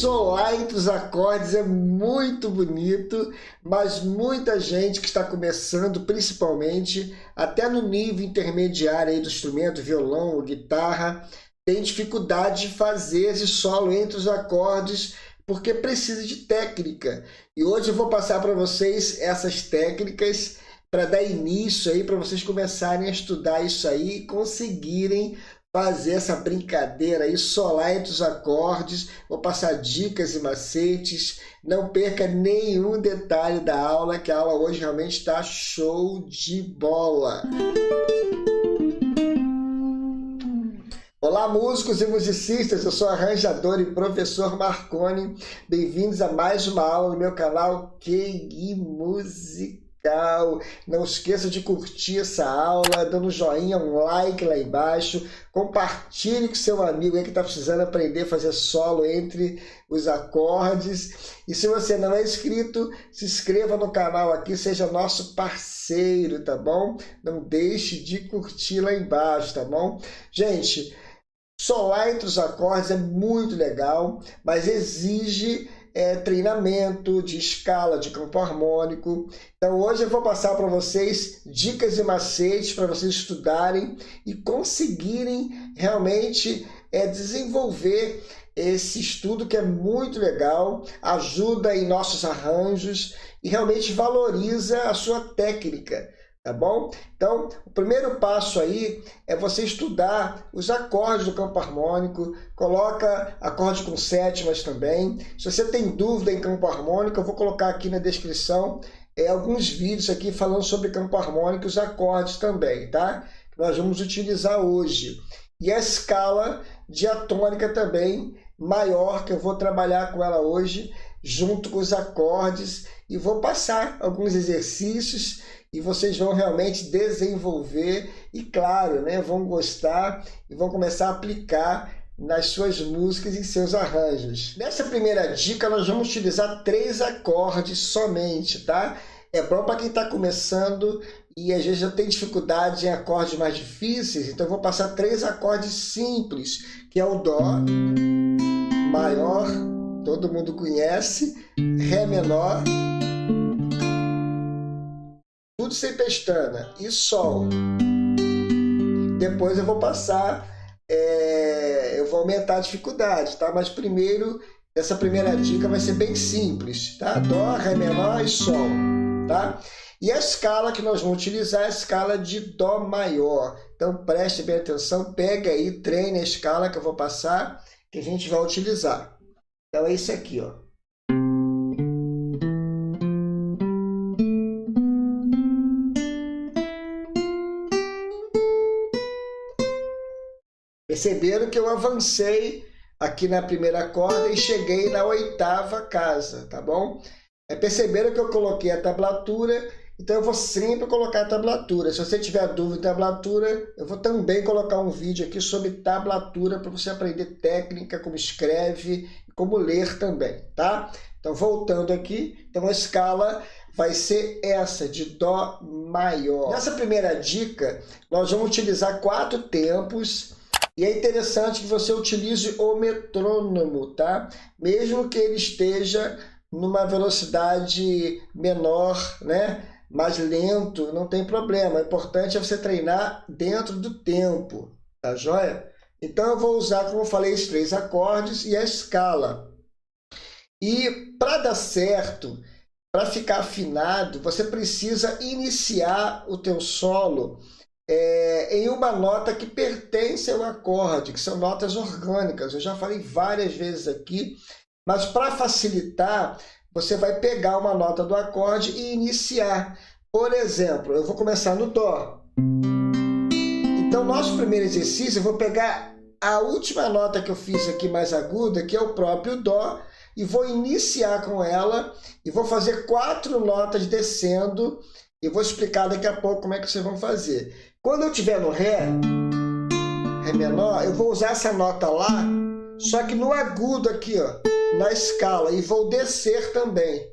solar entre os acordes é muito bonito, mas muita gente que está começando, principalmente, até no nível intermediário aí do instrumento, violão ou guitarra, tem dificuldade de fazer esse solo entre os acordes, porque precisa de técnica. E hoje eu vou passar para vocês essas técnicas para dar início aí, para vocês começarem a estudar isso aí e conseguirem fazer essa brincadeira aí, solar entre os acordes. Vou passar dicas e macetes. Não perca nenhum detalhe da aula, que a aula hoje realmente está show de bola. Olá, músicos e musicistas, eu sou arranjador e professor Marconi. Bem-vindos a mais uma aula no meu canal QI Musical. Não esqueça de curtir essa aula, dando um joinha, um like lá embaixo. Compartilhe com seu amigo aí que está precisando aprender a fazer solo entre os acordes. E se você não é inscrito, se inscreva no canal aqui, seja nosso parceiro, tá bom? Não deixe de curtir lá embaixo, tá bom? Gente, solar entre os acordes é muito legal, mas exige treinamento de escala, de campo harmônico. Então hoje eu vou passar para vocês dicas e macetes para vocês estudarem e conseguirem realmente desenvolver esse estudo que é muito legal, ajuda em nossos arranjos e realmente valoriza a sua técnica. Tá bom? Então, o primeiro passo aí é você estudar os acordes do campo harmônico, coloca acorde com sétimas também. Se você tem dúvida em campo harmônico, eu vou colocar aqui na descrição alguns vídeos aqui falando sobre campo harmônico e os acordes também, tá? Que nós vamos utilizar hoje. E a escala diatônica também maior, que eu vou trabalhar com ela hoje, junto com os acordes, e vou passar alguns exercícios e vocês vão realmente desenvolver e, claro, né, vão gostar e vão começar a aplicar nas suas músicas e seus arranjos. Nessa primeira dica, nós vamos utilizar 3 acordes somente, tá? É bom para quem está começando e às vezes já tem dificuldade em acordes mais difíceis, então eu vou passar 3 acordes simples, que é o Dó maior, todo mundo conhece, Ré menor, tudo sem pestana, e Sol. Depois eu vou passar, eu vou aumentar a dificuldade, tá? Mas primeiro, essa primeira dica vai ser bem simples, tá? Dó, Ré menor e Sol, tá? E a escala que nós vamos utilizar é a escala de Dó maior. Então preste bem atenção, pega aí, treine a escala que eu vou passar, que a gente vai utilizar. Então é isso aqui, ó. Perceberam que eu avancei aqui na primeira corda e cheguei na 8ª casa, tá bom? Perceberam que eu coloquei a tablatura, então eu vou sempre colocar a tablatura. Se você tiver dúvida de tablatura, eu vou também colocar um vídeo aqui sobre tablatura para você aprender técnica, como escreve e como ler também, tá? Então, voltando aqui, então a escala vai ser essa, de Dó maior. Nessa primeira dica, nós vamos utilizar 4 tempos. E é interessante que você utilize o metrônomo, tá? Mesmo que ele esteja numa velocidade menor, né? Mais lento, não tem problema. O importante é você treinar dentro do tempo, tá joia? Então eu vou usar, como eu falei, os 3 acordes e a escala. E para dar certo, para ficar afinado, você precisa iniciar o teu solo em uma nota que pertence ao acorde, que são notas orgânicas. Eu já falei várias vezes aqui, mas para facilitar, você vai pegar uma nota do acorde e iniciar. Por exemplo, eu vou começar no Dó. Então, nosso primeiro exercício, eu vou pegar a última nota que eu fiz aqui mais aguda, que é o próprio Dó, e vou iniciar com ela, e vou fazer 4 notas descendo, e vou explicar daqui a pouco como é que vocês vão fazer. Quando eu estiver no Ré menor, eu vou usar essa nota lá, só que no agudo aqui, ó, na escala, e vou descer também,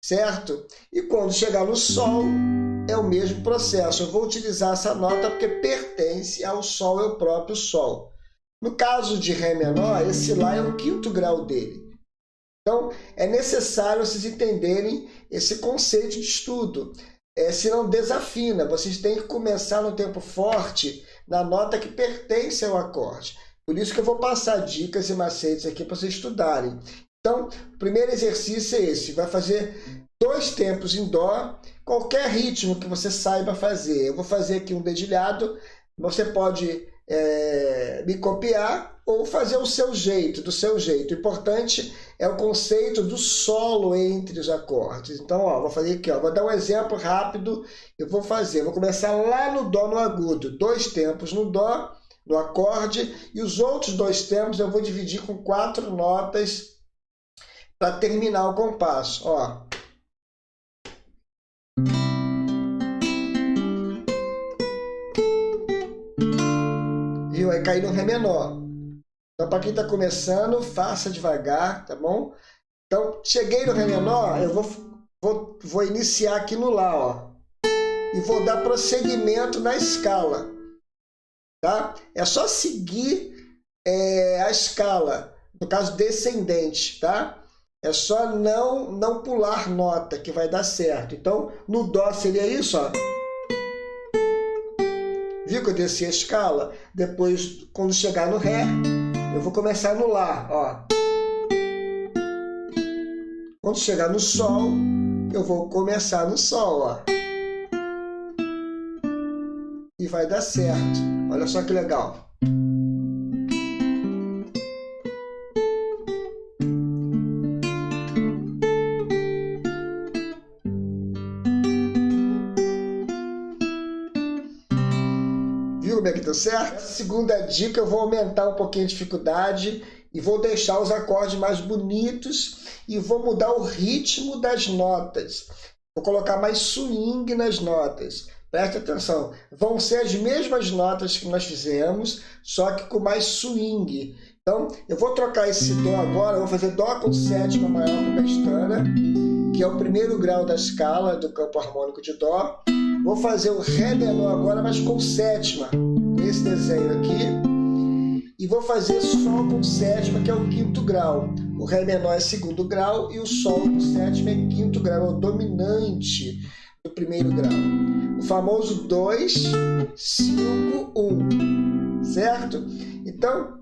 certo? E quando chegar no Sol, é o mesmo processo. Eu vou utilizar essa nota porque pertence ao Sol, é o próprio Sol. No caso de Ré menor, esse lá é o 5º grau dele. Então, é necessário vocês entenderem esse conceito de estudo. Senão desafina, vocês têm que começar no tempo forte na nota que pertence ao acorde. Por isso que eu vou passar dicas e macetes aqui para vocês estudarem. Então, o primeiro exercício é esse. Vai fazer 2 tempos em Dó, qualquer ritmo que você saiba fazer. Eu vou fazer aqui um dedilhado, você pode me copiar ou fazer do seu jeito. O importante é o conceito do solo entre os acordes. Então, vou fazer aqui, vou dar um exemplo rápido. Vou começar lá no Dó no agudo, 2 tempos no Dó, no acorde, e os outros 2 tempos eu vou dividir com 4 notas para terminar o compasso. Viu? Aí cair no Ré menor. Então, para quem está começando, faça devagar, tá bom? Então, cheguei no Ré menor, eu vou iniciar aqui no Lá, e vou dar prosseguimento na escala, tá? É só seguir a escala, no caso descendente, tá? É só não pular nota, que vai dar certo. Então, no Dó seria isso, Viu que eu desci a escala? Depois, quando chegar no Ré, eu vou começar no Lá, Quando chegar no Sol, eu vou começar no Sol, E vai dar certo. Olha só que legal. Como é que deu certo? Segunda dica, eu vou aumentar um pouquinho a dificuldade e vou deixar os acordes mais bonitos e vou mudar o ritmo das notas. Vou colocar mais swing nas notas. Preste atenção, vão ser as mesmas notas que nós fizemos, só que com mais swing. Então, eu vou trocar esse Dó agora, eu vou fazer Dó com sétima maior com pestana, que é o primeiro grau da escala do campo harmônico de Dó. Vou fazer o Ré menor agora, mas com sétima, com esse desenho aqui. E vou fazer Sol com sétima, que é o 5º grau. O Ré menor é 2º grau e o Sol com sétima é 5º grau, é o dominante do 1º grau. O famoso 2, 5, 1, certo? Então,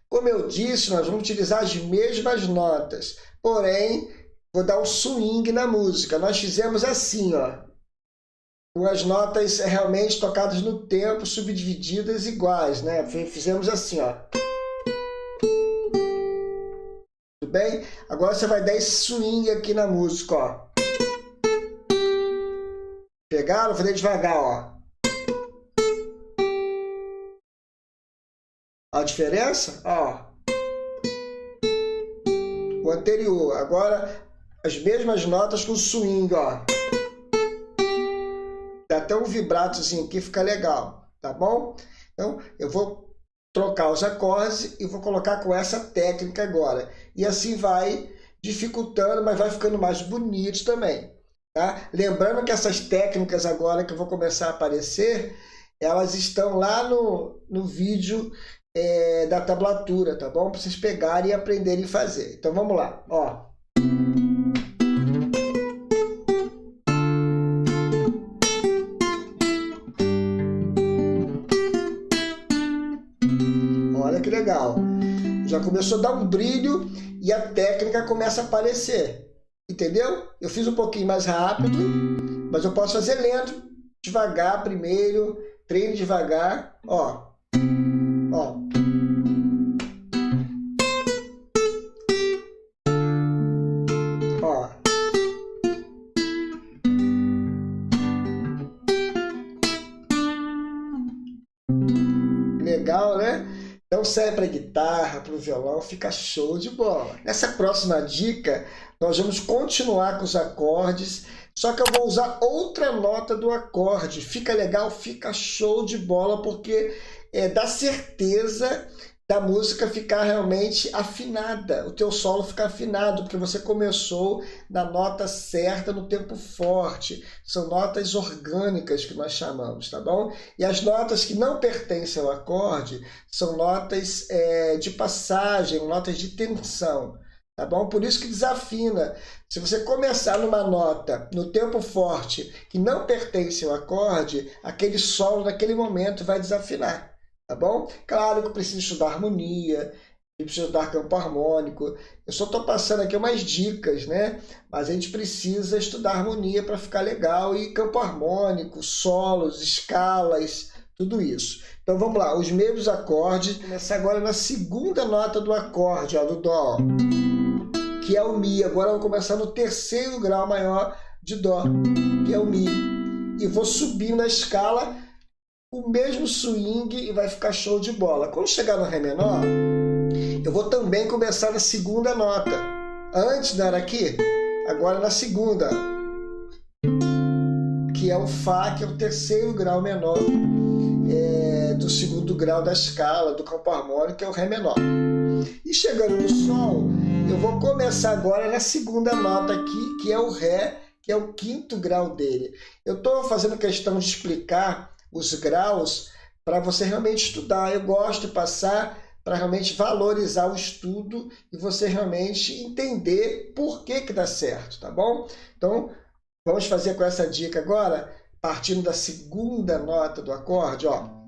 como eu disse, nós vamos utilizar as mesmas notas, porém, vou dar um swing na música. Nós fizemos assim, com as notas realmente tocadas no tempo, subdivididas iguais, né? Fizemos assim, Tudo bem? Agora você vai dar esse swing aqui na música, Pegaram? Vou fazer devagar, A diferença? O anterior. Agora, as mesmas notas com swing, Dá até um vibratozinho aqui, fica legal, tá bom? Então, eu vou trocar os acordes e vou colocar com essa técnica agora. E assim vai dificultando, mas vai ficando mais bonito também, tá? Lembrando que essas técnicas agora que eu vou começar a aparecer, elas estão lá no vídeo da tablatura, tá bom? Para vocês pegarem e aprenderem a fazer. Então, vamos lá, Olha que legal. Já começou a dar um brilho e a técnica começa a aparecer. Entendeu? Eu fiz um pouquinho mais rápido, mas eu posso fazer lento, devagar primeiro, treine devagar, Ó. Legal, né? Então serve para guitarra, para o violão, fica show de bola. Nessa próxima dica, nós vamos continuar com os acordes, só que eu vou usar outra nota do acorde. Fica legal, fica show de bola, porque dá certeza da música ficar realmente afinada, o teu solo ficar afinado, porque você começou na nota certa, no tempo forte. São notas orgânicas que nós chamamos, tá bom? E as notas que não pertencem ao acorde são notas de passagem, notas de tensão, tá bom? Por isso que desafina. Se você começar numa nota no tempo forte que não pertence ao acorde, aquele solo naquele momento vai desafinar, tá bom? Claro que precisa estudar harmonia, precisa estudar campo harmônico. Eu só estou passando aqui umas dicas, né? Mas a gente precisa estudar harmonia para ficar legal e campo harmônico, solos, escalas, tudo isso. Então vamos lá, os mesmos acordes. Vou começar agora na segunda nota do acorde, ó, do Dó, que é o Mi. Agora eu vou começar no terceiro grau maior de Dó, que é o Mi. E vou subindo a escala, o mesmo swing, e vai ficar show de bola. Quando chegar no Ré menor, eu vou também começar na segunda nota. Antes não era aqui, agora na segunda, que é o Fá, que é o terceiro grau menor do segundo grau da escala, do campo harmônico, que é o Ré menor. E chegando no Sol, eu vou começar agora na segunda nota aqui, que é o Ré, que é o quinto grau dele. Eu estou fazendo questão de explicar os graus para você realmente estudar. Eu gosto de passar para realmente valorizar o estudo e você realmente entender por que dá certo, tá bom? Então, vamos fazer com essa dica agora, partindo da segunda nota do acorde, ó.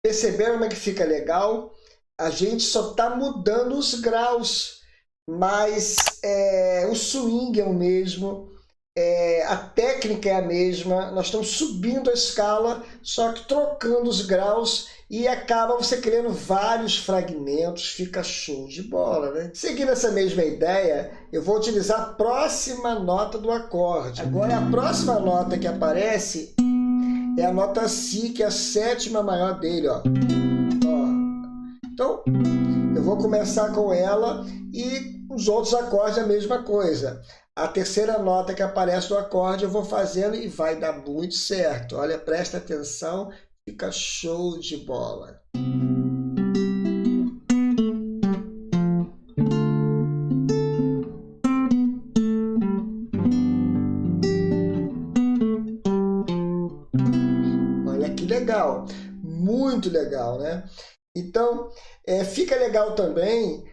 Perceberam como é que fica legal? A gente só está mudando os graus, mas o swing é o mesmo, a técnica é a mesma, nós estamos subindo a escala, só que trocando os graus e acaba você criando vários fragmentos, fica show de bola, né? Seguindo essa mesma ideia, eu vou utilizar a próxima nota do acorde. Agora a próxima nota que aparece é a nota Si, que é a sétima maior dele, ó. Então, eu vou começar com ela e os outros acordes a mesma coisa. A terceira nota que aparece no acorde eu vou fazendo e vai dar muito certo. Olha, presta atenção, fica show de bola. Olha que legal, muito legal, né? Então, fica legal também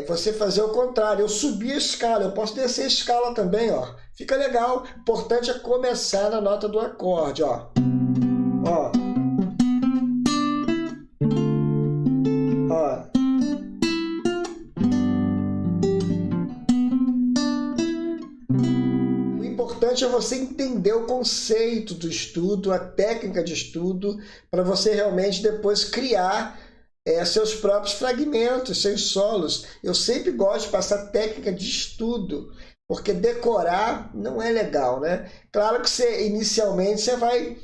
você fazer o contrário. Eu subi a escala, eu posso descer a escala também, ó. Fica legal. O importante é começar na nota do acorde, ó. Ó. Ó. O importante é você entender o conceito do estudo, a técnica de estudo, para você realmente depois criar seus próprios fragmentos, seus solos. Eu sempre gosto de passar técnica de estudo, porque decorar não é legal, né? Claro que inicialmente você vai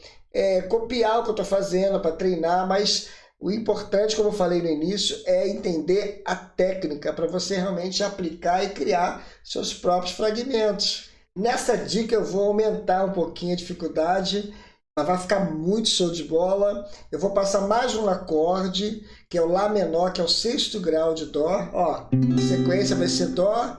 copiar o que eu estou fazendo para treinar, mas o importante, como eu falei no início, é entender a técnica para você realmente aplicar e criar seus próprios fragmentos. Nessa dica eu vou aumentar um pouquinho a dificuldade, mas vai ficar muito show de bola. Eu vou passar mais um acorde, que é o Lá menor, que é o sexto grau de Dó. Ó, a sequência vai ser Dó,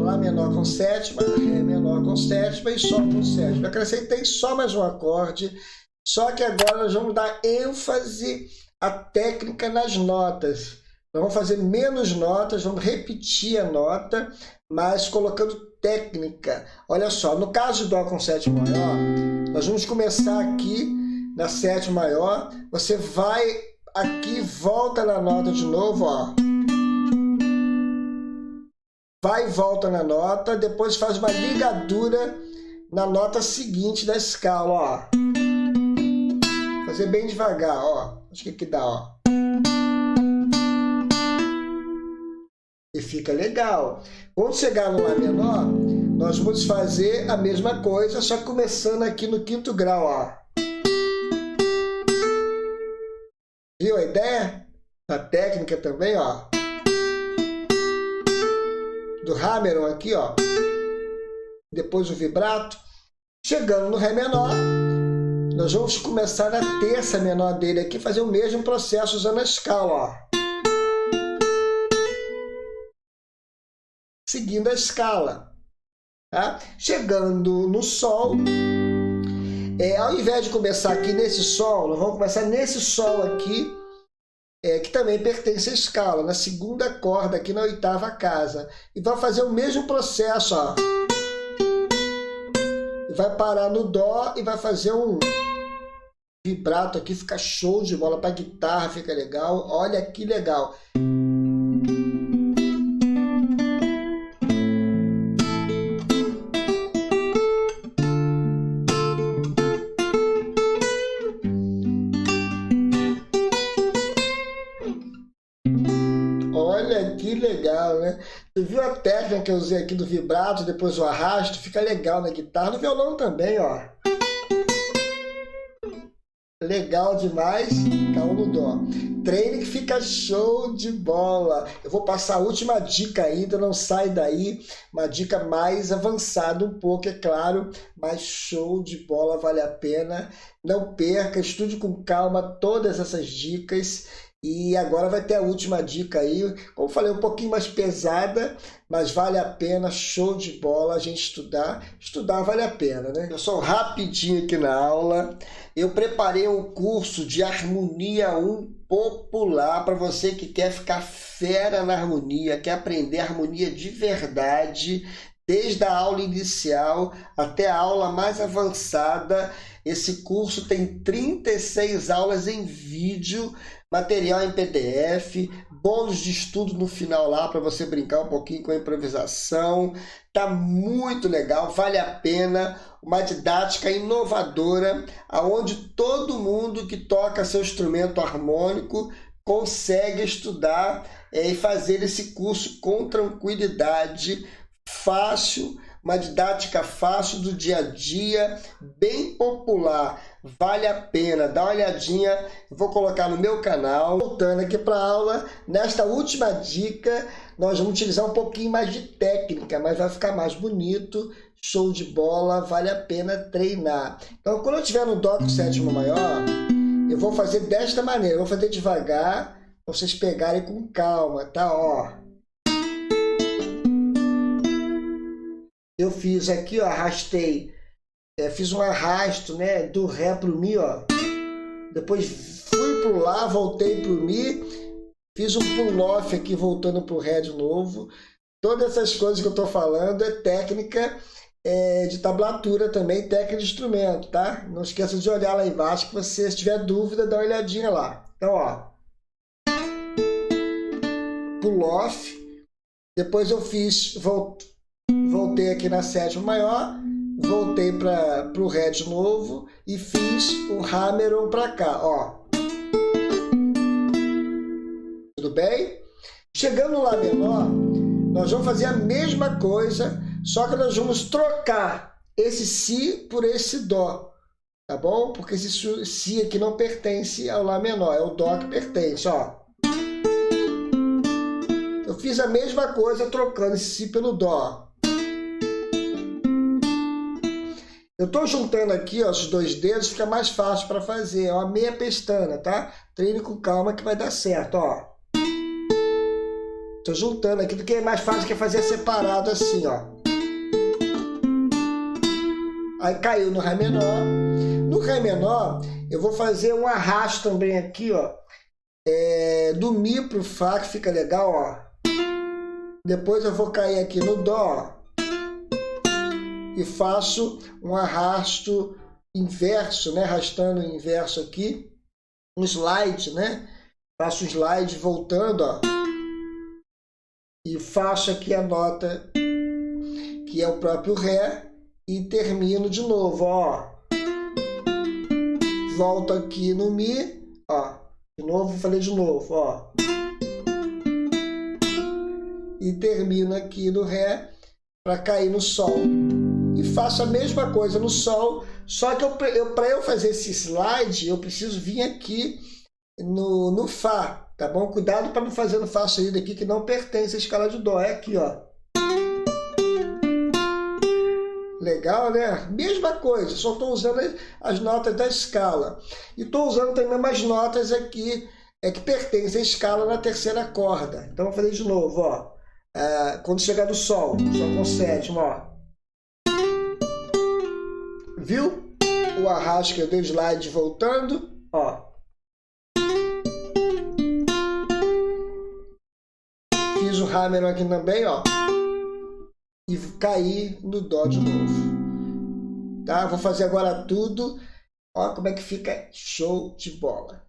Lá menor com sétima, Ré menor com sétima e Sol com sétima. Eu acrescentei só mais um acorde, só que agora nós vamos dar ênfase à técnica nas notas. Nós vamos fazer menos notas, vamos repetir a nota, mas colocando técnica. Olha só, no caso de Dó com sétima maior, nós vamos começar aqui na sétima maior, você vai aqui, volta na nota de novo, ó. Vai e volta na nota, depois faz uma ligadura na nota seguinte da escala, ó. Fazer bem devagar, ó. Acho que aqui dá, ó. E fica legal. Quando chegar no Lá menor, nós vamos fazer a mesma coisa, só começando aqui no quinto grau, ó. Viu a ideia? A técnica também, ó. Do hammer aqui, ó. Depois o vibrato. Chegando no Ré menor, nós vamos começar na terça menor dele aqui, fazer o mesmo processo usando a escala, ó. seguindo a escala. Tá? Chegando no Sol, ao invés de começar aqui nesse Sol, nós vamos começar nesse Sol aqui, que também pertence à escala, na segunda corda aqui na oitava casa. E vai fazer o mesmo processo, ó. Vai parar no Dó e vai fazer um vibrato aqui, fica show de bola, para guitarra fica legal. Olha que legal. Olha que legal, né? Você viu a técnica que eu usei aqui do vibrato, depois o arrasto? Fica legal na guitarra, no violão também, ó. Legal demais, caiu no Dó. Treine que fica show de bola. Eu vou passar a última dica ainda, não sai daí. Uma dica mais avançada um pouco, é claro, mas show de bola, vale a pena. Não perca, estude com calma todas essas dicas. E agora vai ter a última dica aí, como eu falei, um pouquinho mais pesada, mas vale a pena, show de bola a gente estudar. Estudar vale a pena, né? Pessoal, rapidinho aqui na aula, eu preparei um curso de Harmonia 1 popular para você que quer ficar fera na harmonia, quer aprender harmonia de verdade, desde a aula inicial até a aula mais avançada. Esse curso tem 36 aulas em vídeo, material em PDF, bônus de estudo no final lá para você brincar um pouquinho com a improvisação. Tá muito legal, vale a pena. Uma didática inovadora, aonde todo mundo que toca seu instrumento harmônico consegue estudar e fazer esse curso com tranquilidade, fácil. Uma didática fácil do dia a dia, bem popular, vale a pena, dá uma olhadinha, vou colocar no meu canal. Voltando aqui para a aula, nesta última dica, nós vamos utilizar um pouquinho mais de técnica, mas vai ficar mais bonito, show de bola, vale a pena treinar. Então, quando eu estiver no Dó com sétima maior, eu vou fazer desta maneira, eu vou fazer devagar, para vocês pegarem com calma, tá? Ó. Eu fiz aqui, ó, arrastei, fiz um arrasto, né, do Ré pro Mi, ó. Depois fui pro Lá, voltei pro Mi, fiz um pull-off aqui, voltando pro Ré de novo. Todas essas coisas que eu tô falando é técnica de tablatura também, técnica de instrumento, tá? Não esqueça de olhar lá embaixo, que você, se tiver dúvida, dá uma olhadinha lá. Então, ó, pull-off, depois eu fiz, voltei aqui na sétima maior, voltei para o Ré de novo e fiz o Hammer-on para cá, ó. Tudo bem? Chegando no Lá menor, nós vamos fazer a mesma coisa, só que nós vamos trocar esse Si por esse Dó, tá bom? Porque esse Si aqui não pertence ao Lá menor, é o Dó que pertence, ó. Eu fiz a mesma coisa trocando esse Si pelo Dó. Eu estou juntando aqui, ó, os dois dedos, fica mais fácil para fazer. É uma meia pestana, tá? Treine com calma que vai dar certo, ó. Estou juntando aqui, porque é mais fácil que fazer separado assim, ó. Aí caiu no Ré menor. No Ré menor, eu vou fazer um arrasto também aqui, ó. Do Mi pro Fá, que fica legal, ó. Depois eu vou cair aqui no Dó, ó. E faço um arrasto inverso, né? Arrastando o inverso aqui, um slide, né? Faço um slide voltando, ó. E faço aqui a nota que é o próprio Ré e termino de novo, ó. Volto aqui no Mi, ó. De novo, falei de novo, ó. E termino aqui no Ré para cair no Sol. E faço a mesma coisa no Sol, só que para eu fazer esse slide, eu preciso vir aqui no Fá, tá bom? Cuidado para não fazer no Fá saída aqui, que não pertence à escala de Dó. É aqui, ó. Legal, né? Mesma coisa, só estou usando as notas da escala. E estou usando também umas notas aqui que pertencem à escala na terceira corda. Então, vou fazer de novo, ó. quando chegar no Sol com sétima, ó. Viu? O arrasto que eu dei o slide voltando, ó. Fiz o hammer aqui também, ó. E caí no Dó de novo. Tá? Vou fazer agora tudo. Ó como é que fica show de bola.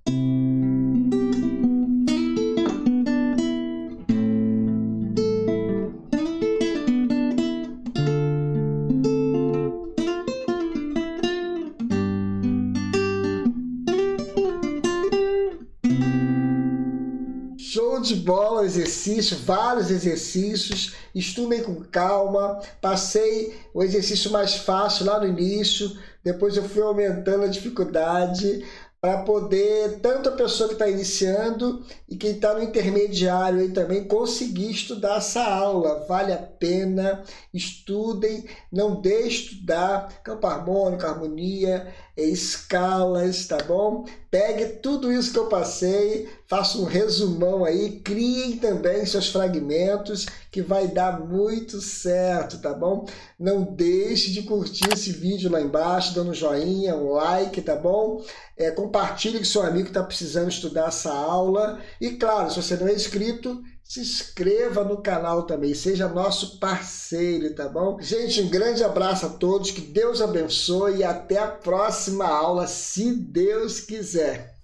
Show de bola o exercício, vários exercícios, estudem com calma, passei o exercício mais fácil lá no início, depois eu fui aumentando a dificuldade para poder, tanto a pessoa que está iniciando e quem está no intermediário aí também, conseguir estudar essa aula. Vale a pena, estudem, não deixe de estudar campo harmônico, harmonia, escalas, tá bom? Pegue tudo isso que eu passei, faça um resumão aí, criem também seus fragmentos, que vai dar muito certo, tá bom? Não deixe de curtir esse vídeo lá embaixo, dando um joinha, um like, tá bom? Compartilhe com seu amigo que está precisando estudar essa aula. E claro, se você não é inscrito, se inscreva no canal também, seja nosso parceiro, tá bom? Gente, um grande abraço a todos, que Deus abençoe e até a próxima aula, se Deus quiser.